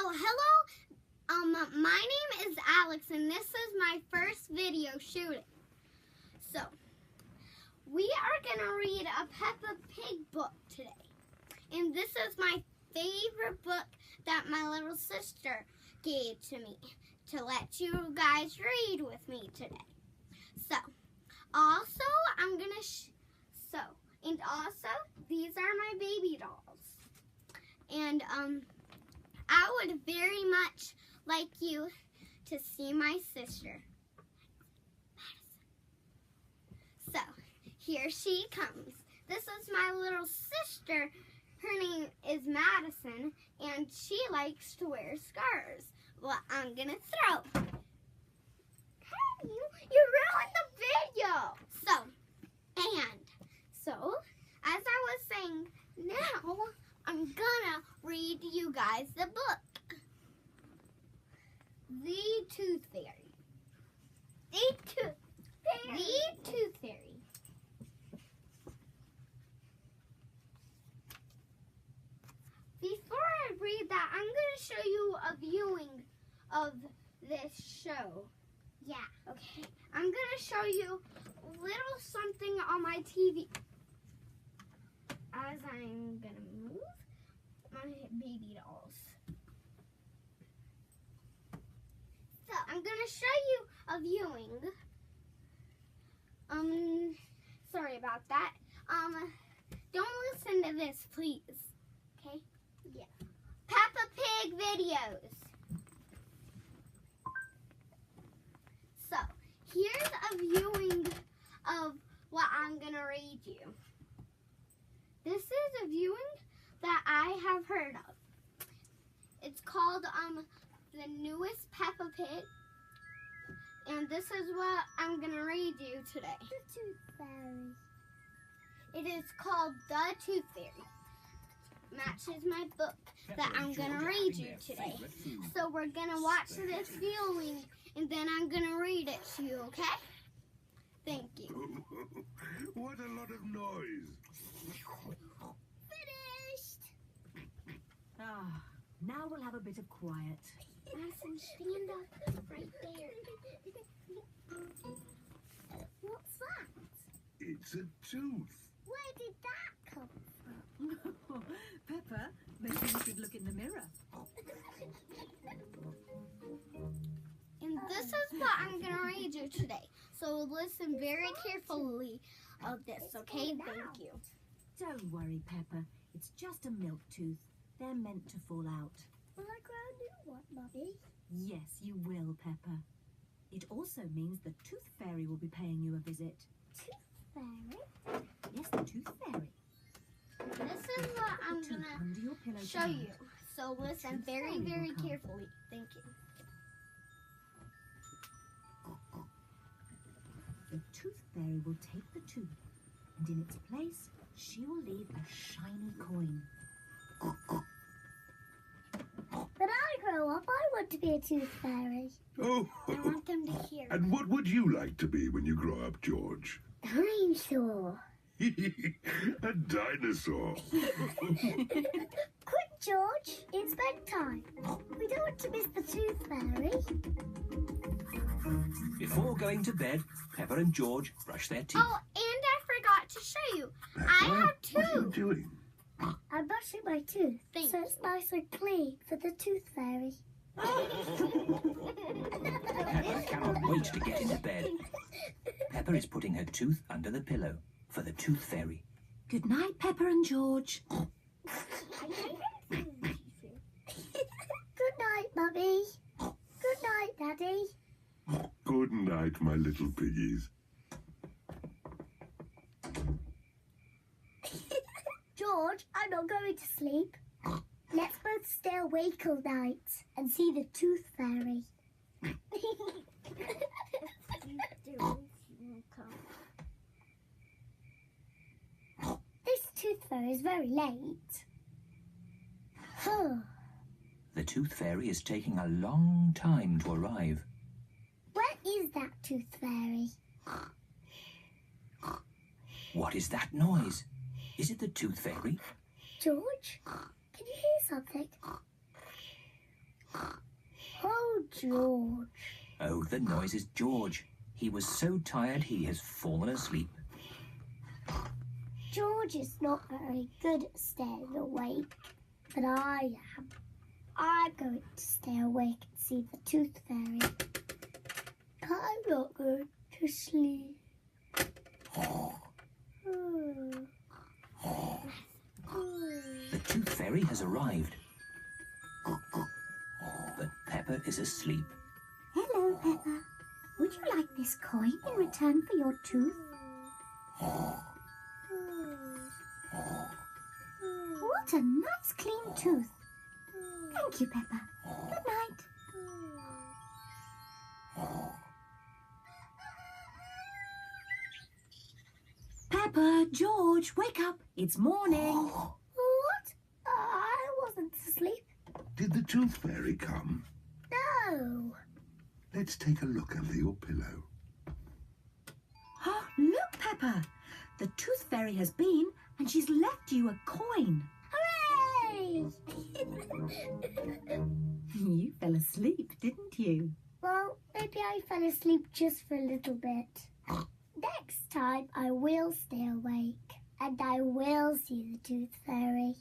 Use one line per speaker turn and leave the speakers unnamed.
Hello, my name is Alex, and this is my first video shooting. So, we are gonna read a Peppa Pig book today. And this is my favorite book that my little sister gave to me to let you guys read with me today. So, also, these are my baby dolls. And, I would very much like you to see my sister, Madison. So, here she comes. This is my little sister. Her name is Madison, and she likes to wear scarves. Well, I'm gonna throw. Hey, you ruined the video! So, as I was saying, now I'm gonna read you guys the book. The Tooth Fairy. The Tooth Fairy. Before I read that, I'm going to show you a viewing of this show. Yeah. Okay. I'm going to show you a little something on my TV. As I'm going to move my baby dolls. So, I'm going to show you a viewing. Sorry about that. Don't listen to this, please. Okay? Yeah. Peppa Pig videos. So, here's a viewing of what I'm going to read you. This is a viewing that I have heard of. It's called the newest Peppa Pig, and this is what I'm gonna read you today. The Tooth Fairy. It is called The Tooth Fairy. Matches my book that I'm gonna read you today. So we're gonna watch this viewing, and then I'm gonna read it to you. Okay? Thank you.
What a lot of noise.
Ah, now we'll have a bit of quiet.
Madison, stand up right there. What's that?
It's a tooth.
Where did that come from?
Peppa, maybe you should look in the mirror.
And this is what I'm going to read you today. So listen very carefully of this, okay? Thank you.
Don't worry, Peppa. It's just a milk tooth. They're meant to fall out.
Will I grow a new one, Mummy?
Yes, you will, Peppa. It also means the Tooth Fairy will be paying you a visit.
Tooth Fairy?
Yes, the Tooth Fairy.
This is what I'm going to show you. So listen very, very carefully. Thank you.
The Tooth Fairy will take the tooth, and in its place, she will leave a shiny coin.
When I grow up, I want to be a tooth fairy.
Oh,
I want them to hear.
And what would you like to be when you grow up, George?
Dinosaur.
A dinosaur.
Quick, George. It's bedtime. We don't want to miss the tooth fairy.
Before going to bed, Peppa and George brush their teeth.
Oh, and I forgot to show you. I have
What are you
two.
doing?
I'm brushing my tooth, so it's nice and clean for the tooth fairy.
Peppa cannot wait to get into bed. Peppa is putting her tooth under the pillow for the Tooth Fairy.
Good night, Peppa and George.
Good night, Mummy. Good night, Daddy.
Good night, my little piggies.
George, I'm not going to sleep. Let's both stay awake all night and see the tooth fairy. This tooth fairy is very late.
The Tooth Fairy is taking a long time to arrive.
Where is that tooth fairy?
What is that noise? Is it the Tooth Fairy?
George, can you hear something?
Oh, George.
Oh, the noise is George. He was so tired he has fallen asleep.
George is not very good at staying awake, but I am. I'm going to stay awake and see the Tooth Fairy. I'm not going to sleep.
The Tooth Fairy has arrived. But Pepper is asleep.
Hello, Pepper. Would you like this coin in return for your tooth? What a nice clean tooth. Thank you, Pepper. Good night. Pepper, George, wake up. It's morning.
What? I wasn't asleep.
Did the Tooth Fairy come?
No.
Let's take a look under your pillow.
Oh, look, Pepper. The Tooth Fairy has been and she's left you a coin.
Hooray!
You fell asleep, didn't you?
Well, maybe I fell asleep just for a little bit. Next time I will stay awake and I will see the Tooth Fairy.